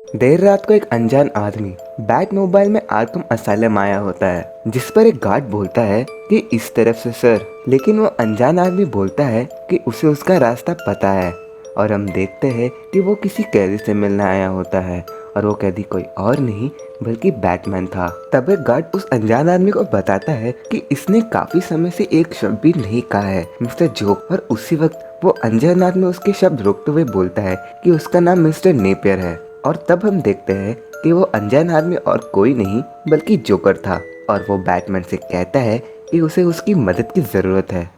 देर रात को एक अनजान आदमी बैट मोबाइल में आर्कम असाइलम आया होता है, जिस पर एक गार्ड बोलता है कि इस तरफ से सर। लेकिन वो अनजान आदमी बोलता है कि उसे उसका रास्ता पता है। और हम देखते हैं कि वो किसी कैदी से मिलने आया होता है, और वो कैदी कोई और नहीं बल्कि बैटमैन था। तब एक गार्ड उस अनजान आदमी को बताता है कि इसने काफी समय से एक शब्द भी नहीं कहा है, मिस्टर जोक। और उसी वक्त वो अनजान आदमी उसके शब्द रोकते हुए बोलता है कि उसका नाम मिस्टर नेपियर है। और तब हम देखते हैं कि वो अनजान आदमी और कोई नहीं बल्कि जोकर था, और वो बैटमैन से कहता है कि उसे उसकी मदद की जरूरत है।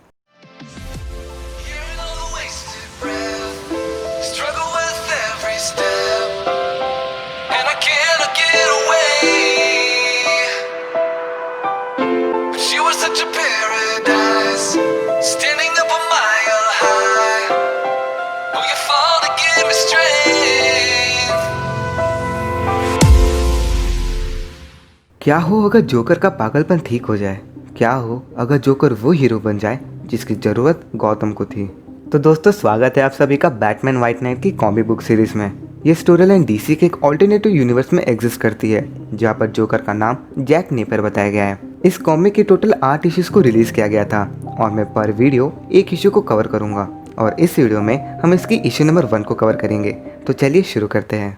क्या हो अगर जोकर का पागलपन ठीक हो जाए? क्या हो अगर जोकर वो हीरो बन जाए जिसकी ज़रूरत गौतम को थी? तो दोस्तों, स्वागत है आप सभी का बैटमैन व्हाइट नाइट की कॉमिक बुक सीरीज में। ये स्टोरी लाइन डीसी के एक ऑल्टरनेटिव यूनिवर्स में एग्जिस्ट करती है, जहाँ पर जोकर का नाम जैक नेपियर बताया गया है। इस कॉमिक के टोटल 8 इश्यूज को रिलीज किया गया था, और मैं पर वीडियो एक इश्यू को कवर करूंगा। और इस वीडियो में हम इसकी इश्यू नंबर 1 को कवर करेंगे। तो चलिए शुरू करते हैं।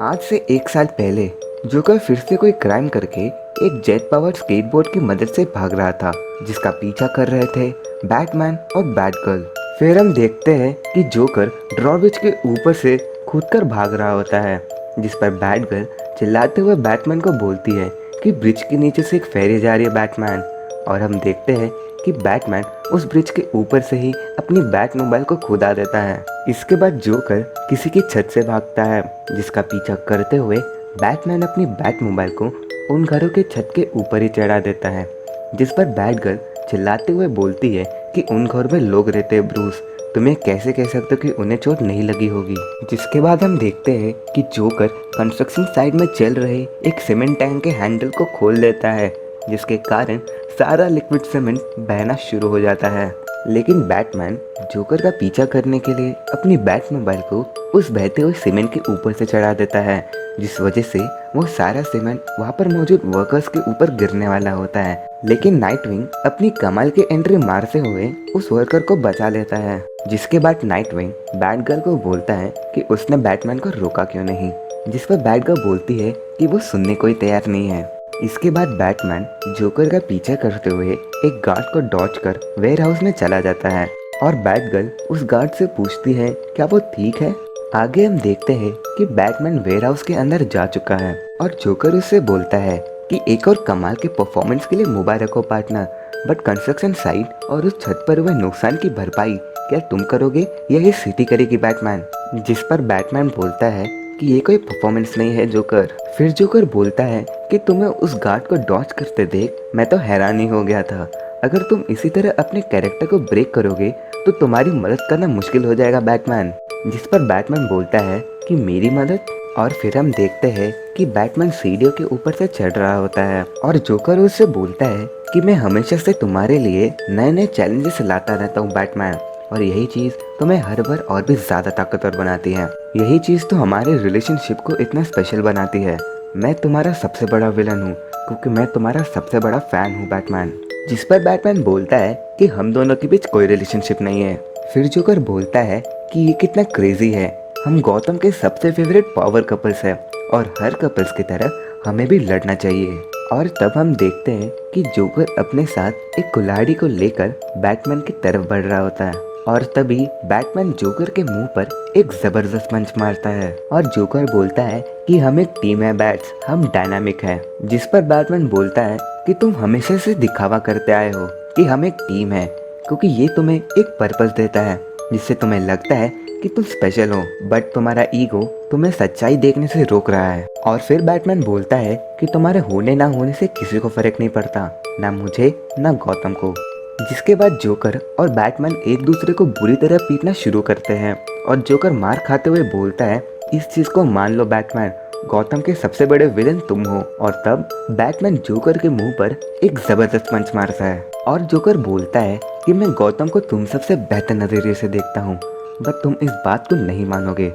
आज से 1 साल पहले जोकर फिर से कोई क्राइम करके एक जेट पावर्ड स्केटबोर्ड की मदद से भाग रहा था, जिसका पीछा कर रहे थे बैटमैन और बैटगर्ल। फिर हम देखते हैं कि जोकर ड्रॉब्रिज के ऊपर से कूदकर भाग रहा होता है, जिस पर बैटगर्ल चिल्लाते हुए बैटमैन को बोलती है कि ब्रिज के नीचे से एक फेरी जा रही है बैटमैन। और हम देखते हैं कि बैटमैन उस ब्रिज के ऊपर से ही अपनी बैट मोबाइल को खुदा देता है। इसके बाद जोकर किसी की छत से भागता है, जिसका पीछा करते हुए बैटमैन अपनी बैट मोबाइल को उन घरों के छत के ऊपर ही चढ़ा देता है, जिस पर बैटगर्ल चिल्लाते हुए बोलती है कि उन घरों में लोग रहते हैं ब्रूस, तुम्हें कैसे कह सकते हो कि उन्हें चोट नहीं लगी होगी। जिसके बाद हम देखते हैं कि जोकर कंस्ट्रक्शन साइट में चल रहे एक सीमेंट टैंक के हैंडल को खोल देता है, जिसके कारण सारा लिक्विड सीमेंट बहना शुरू हो जाता है। लेकिन बैटमैन जोकर का पीछा करने के लिए अपनी बैट मोबाइल को उस बहते हुए सीमेंट के ऊपर से चढ़ा देता है, जिस वजह से वो सारा सीमेंट वहाँ पर मौजूद वर्कर्स के ऊपर गिरने वाला होता है। लेकिन नाइटविंग अपनी कमाल की एंट्री मारते हुए उस वर्कर को बचा लेता है। जिसके बाद नाइटविंग बैटगर्ल को बोलता है कि उसने बैटमैन को रोका क्यों नहीं, जिस पर बैटगर्ल बोलती है कि वो सुनने को ही तैयार नहीं है। इसके बाद बैटमैन जोकर का पीछा करते हुए एक गार्ड को डॉच कर वेयर हाउस में चला जाता है, और बैटगर्ल उस गार्ड से पूछती है क्या वो ठीक है। आगे हम देखते हैं कि बैटमैन वेयर हाउस के अंदर जा चुका है, और जोकर उससे बोलता है कि एक और कमाल के परफॉर्मेंस के लिए मुबारक हो पार्टनर, बट कंस्ट्रक्शन साइट और उस छत पर हुए नुकसान की भरपाई क्या तुम करोगे या ये सिटी करेगी बैटमैन। जिस पर बैटमैन बोलता है कि ये कोई परफॉर्मेंस नहीं है जोकर। फिर जोकर बोलता है कि तुम्हें उस गार्ड को डॉच करते देख मैं तो हैरान ही हो गया था। अगर तुम इसी तरह अपने कैरेक्टर को ब्रेक करोगे तो तुम्हारी मदद करना मुश्किल हो जाएगा बैटमैन। जिस पर बैटमैन बोलता है कि मेरी मदद। और फिर हम देखते हैं कि बैटमैन सीढ़ियों के ऊपर से चढ़ रहा होता है, और जोकर उससे बोलता है कि मैं हमेशा से तुम्हारे लिए नए नए चैलेंजेस लाता रहता हूँ बैटमैन, और यही चीज़ तुम्हें हर बार और भी ज़्यादा ताकतवर बनाती है। यही चीज़ तो हमारे रिलेशनशिप को इतना स्पेशल बनाती है। मैं तुम्हारा सबसे बड़ा विलन हूँ क्योंकि मैं तुम्हारा सबसे बड़ा फैन हूँ बैटमैन। जिस पर बैटमैन बोलता है कि हम दोनों के बीच कोई रिलेशनशिप नहीं है। फिर जोकर बोलता है कि ये कितना क्रेजी है, हम गौतम के सबसे फेवरेट पावर कपल्स है, और हर कपल्स की तरह हमें भी लड़ना चाहिए। और तब हम देखते हैं कि जोकर अपने साथ एक कुल्हाड़ी को लेकर बैटमैन की तरफ बढ़ रहा होता है, और तभी बैटमैन जोकर के मुंह पर एक जबरदस्त पंच मारता है, और जोकर बोलता है कि हम एक टीम है बैट्स, हम डायनामिक हैं। जिस पर बैटमैन बोलता है कि तुम हमेशा से दिखावा करते आए हो कि हम एक टीम है, क्योंकि ये तुम्हें एक पर्पस देता है जिससे तुम्हें लगता है कि तुम स्पेशल हो, बट तुम्हारा ईगो तुम्हें सच्चाई देखने से रोक रहा है। और फिर बैटमैन बोलता है कि तुम्हारे होने ना होने से किसी को फर्क नहीं पड़ता, ना मुझे ना गौतम को। जिसके बाद जोकर और बैटमैन एक दूसरे को बुरी तरह पीटना शुरू करते हैं, और जोकर मार खाते हुए बोलता है इस चीज को मान लो बैटमैन, गौतम के सबसे बड़े विलन तुम हो। और तब बैटमैन जोकर के मुंह पर एक जबरदस्त पंच मारता है। और जोकर बोलता है कि मैं गौतम को तुम सबसे बेहतर नज़रिए से देखता हूँ, बट तुम इस बात को नहीं मानोगे।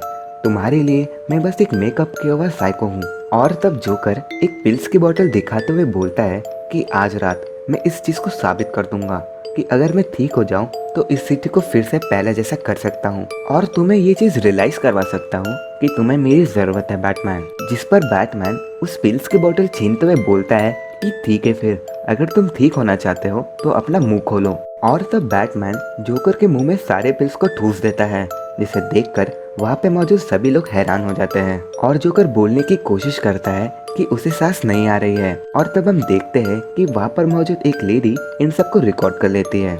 तुम्हारे लिए मैं बस एक मेकअप किया हुआ साइको हूँ। और तब जोकर एक पिल्स की बोतल दिखाते हुए बोलता है कि आज रात मैं इस चीज़ को साबित कर दूंगा कि अगर मैं ठीक हो जाऊं तो इस सिटी को फिर से पहले जैसा कर सकता हूं और तुम्हें ये चीज़ रियलाइज करवा सकता हूं कि तुम्हें मेरी ज़रूरत है बैटमैन। जिस पर बैटमैन उस पिल्स की बोतल छीनते हुए बोलता है कि ठीक है, फिर अगर तुम ठीक होना चाहते हो तो अपना मुंह खोलो। और तब बैटमैन जोकर के मुंह में सारे पिल्स को ठूस देता है, जिसे देखकर वहाँ पे मौजूद सभी लोग हैरान हो जाते हैं। और जोकर बोलने की कोशिश करता है कि उसे सांस नहीं आ रही है। और तब हम देखते हैं कि वहाँ पर मौजूद एक लेडी इन सबको रिकॉर्ड कर लेती है।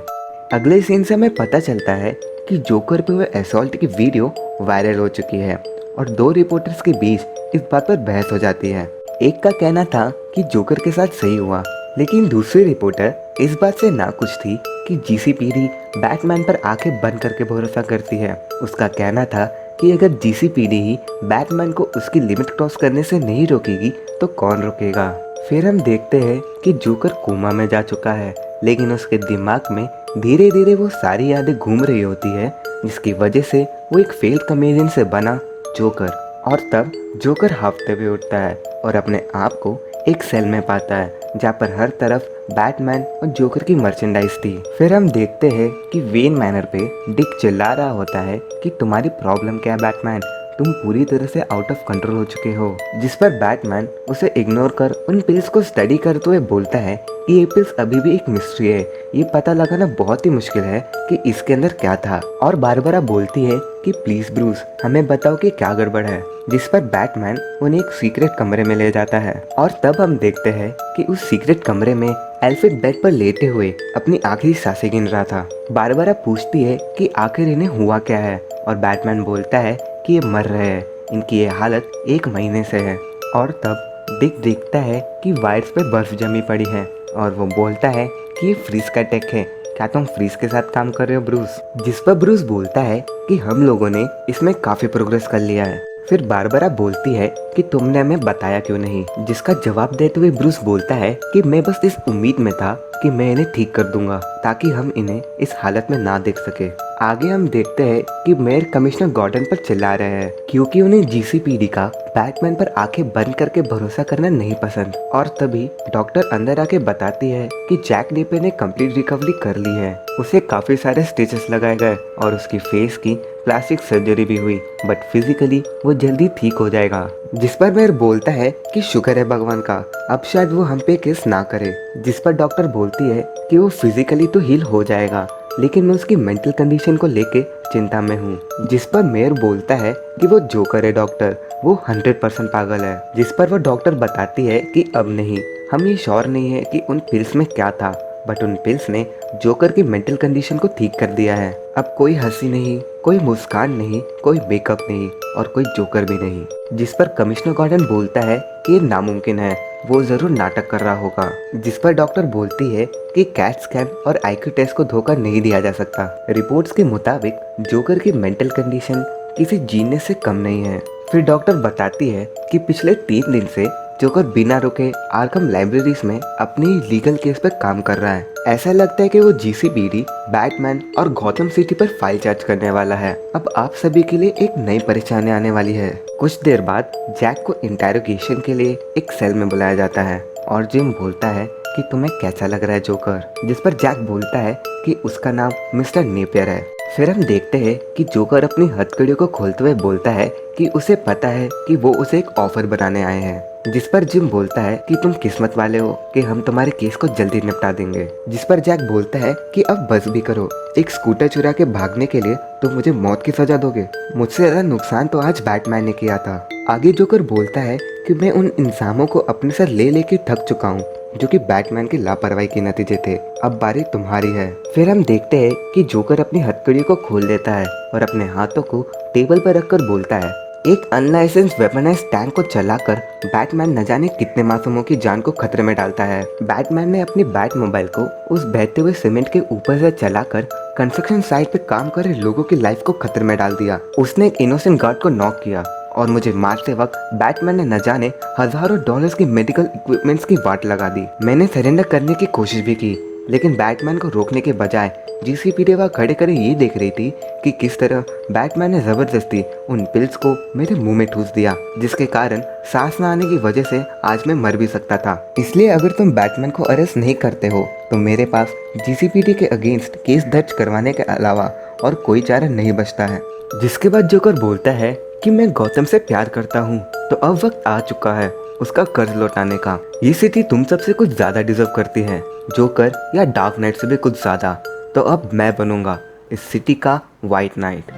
अगले सीन से हमें पता चलता है कि जोकर पे हुए असॉल्ट की वीडियो वायरल हो चुकी है और दो रिपोर्टर्स के बीच इस बात पर बहस हो जाती है। एक का कहना था कि जोकर के साथ सही हुआ, लेकिन दूसरी रिपोर्टर इस बात से नाखुश थी कि जीसीपीडी बैटमैन पर आंखें बंद करके भरोसा करती है। उसका कहना था कि अगर जीसीपीडी ही बैटमैन को उसकी लिमिट क्रॉस करने से नहीं रोकेगी तो कौन रोकेगा। फिर हम देखते हैं कि जोकर कोमा में जा चुका है, लेकिन उसके दिमाग में धीरे धीरे वो सारी यादें घूम रही होती है, जिसकी वजह से वो एक फेल्ड कॉमेडियन से बना जोकर। और तब जोकर हाफते हुए उठता है और अपने आप को एक सेल में पाता है जहाँ पर हर तरफ बैटमैन और जोकर की मर्चेंडाइज थी। फिर हम देखते हैं कि वेन मैनर पे डिक चिल्ला रहा होता है कि तुम्हारी प्रॉब्लम क्या है बैटमैन, तुम पूरी तरह से आउट ऑफ कंट्रोल हो चुके हो। जिस पर बैटमैन उसे इग्नोर कर उन पिल्स को स्टडी करते हुए बोलता है कि ये पिल्स अभी भी एक मिस्ट्री है, ये पता लगाना बहुत ही मुश्किल है कि इसके अंदर क्या था। और बारबरा बोलती है कि प्लीज ब्रूस हमें बताओ कि क्या गड़बड़ है। जिस पर बैटमैन उन्हें एक सीक्रेट कमरे में ले जाता है और तब हम देखते हैं कि उस सीक्रेट कमरे में एल्फ्रेड बेड पर लेटे हुए अपनी आखिरी सांसें गिन रहा था। बारबरा पूछती है कि आखिर इन्हें हुआ क्या है और बैटमैन बोलता है कि ये मर रहे हैं, इनकी ये हालत 1 महीने से है। और तब डिक देखता है कि वायर्स पे बर्फ जमी पड़ी है और वो बोलता है कि ये फ्रीज का टेक है, क्या तुम फ्रीज के साथ काम कर रहे हो ब्रूस। जिस पर ब्रूस बोलता है कि हम लोगों ने इसमें काफी प्रोग्रेस कर लिया है। फिर बारबरा बोलती है कि तुमने हमें बताया क्यों नहीं, जिसका जवाब देते हुए ब्रूस बोलता है कि मैं बस इस उम्मीद में था कि मैं इन्हें ठीक कर दूंगा ताकि हम इन्हें इस हालत में ना देख सके। आगे हम देखते हैं कि मेयर कमिश्नर गॉर्डन पर चिल्ला रहे हैं क्योंकि उन्हें जीसीपीडी का बैटमैन पर आंखें बंद करके भरोसा करना नहीं पसंद। और तभी डॉक्टर अंदर आके बताती है कि जैक नेपियर ने कंप्लीट रिकवरी कर ली है, उसे काफी सारे स्टिचेस लगाए गए और उसकी फेस की प्लास्टिक सर्जरी भी हुई, बट फिजिकली वो जल्दी ठीक हो जाएगा। जिस पर मेयर बोलता है कि शुक्र है भगवान का, अब शायद वो हम पे केस ना करे। जिस पर डॉक्टर बोलती है कि वो फिजिकली तो हील हो जाएगा, लेकिन मैं उसकी मेंटल कंडीशन को लेके चिंता में हूँ। जिस पर मेयर बोलता है कि वो जोकर है डॉक्टर, वो 100% पागल है। जिस पर वो डॉक्टर बताती है कि अब नहीं, हम ये श्योर नहीं है कि उन पिल्स में क्या था, बट उन पिल्स ने जोकर की मेंटल कंडीशन को ठीक कर दिया है। अब कोई हंसी नहीं, कोई मुस्कान नहीं, कोई मेकअप नहीं और कोई जोकर भी नहीं। जिस पर कमिश्नर गॉर्डन बोलता है कि ये नामुमकिन है, वो जरूर नाटक कर रहा होगा। जिस पर डॉक्टर बोलती है कि कैट स्कैन और आईक्यू टेस्ट को धोखा नहीं दिया जा सकता। रिपोर्ट्स के मुताबिक जोकर की मेंटल कंडीशन किसी जीनियस से कम नहीं है। फिर डॉक्टर बताती है कि पिछले 3 दिन से जोकर बिना रुके आर्कम लाइब्रेरीज में अपनी लीगल केस पर काम कर रहा है। ऐसा लगता है कि वो जीसीपीडी, बैटमैन और गॉथम सिटी पर फाइल चार्ज करने वाला है। अब आप सभी के लिए एक नई परेशानी आने वाली है। कुछ देर बाद जैक को इंटेरोगेशन के लिए एक सेल में बुलाया जाता है और जिम बोलता है कि तुम्हें कैसा लग रहा है जोकर। जिस पर जैक बोलता है कि उसका नाम मिस्टर नेपियर है। फिर हम देखते हैं कि जोकर अपनी हथकड़ियों को खोलते हुए बोलता है कि उसे पता है कि वो उसे एक ऑफर बनाने आए हैं। जिस पर जिम बोलता है कि तुम किस्मत वाले हो कि हम तुम्हारे केस को जल्दी निपटा देंगे। जिस पर जैक बोलता है कि अब बस भी करो, एक स्कूटर चुरा के भागने के लिए तुम मुझे मौत की सजा दोगे, मुझसे ज्यादा नुकसान तो आज बैटमैन ने किया था। आगे जोकर बोलता है कि मैं उन इंसानों को अपने साथ ले लेके थक चुका हूँ जो कि बैटमैन की लापरवाही के नतीजे थे, अब बारी तुम्हारी है। फिर हम देखते हैं कि जोकर अपनी हथकड़ी को खोल देता है और अपने हाथों को टेबल पर रखकर बोलता है, एक अनलाइसेंस वेपनाइज्ड टैंक को चलाकर बैटमैन न जाने कितने मासूमों की जान को खतरे में डालता है। बैटमैन ने अपनी बैट मोबाइल को उस बहते हुए सीमेंट के ऊपर से चलाकर कंस्ट्रक्शन साइट पे काम कर रहे लोगों की लाइफ को खतरे में डाल दिया। उसने एक इनोसेंट गार्ड को नॉक किया और मुझे मारते वक्त बैटमैन ने न जाने हजारों डॉलर्स की मेडिकल इक्विपमेंट्स की वाट लगा दी। मैंने सरेंडर करने की कोशिश भी की, लेकिन बैटमैन को रोकने के बजाय जीसीपीडी वहाँ खड़े खड़े ये देख रही थी कि किस तरह बैटमैन ने ज़बरदस्ती उन पिल्स को मेरे मुंह में ठूस दिया, जिसके कारण सांस न आने की वजह से आज मैं मर भी सकता था। इसलिए अगर तुम बैटमैन को अरेस्ट नहीं करते हो तो मेरे पास जीसीपीडी के अगेंस्ट केस दर्ज करवाने के अलावा और कोई चारा नहीं बचता है। जिसके बाद जोकर बोलता है कि मैं गौतम से प्यार करता हूँ, तो अब वक्त आ चुका है उसका कर्ज लौटाने का। ये सिटी तुम सबसे कुछ ज्यादा डिजर्व करती है, जोकर या डार्क नाइट से भी कुछ ज्यादा। तो अब मैं बनूंगा इस सिटी का व्हाइट नाइट।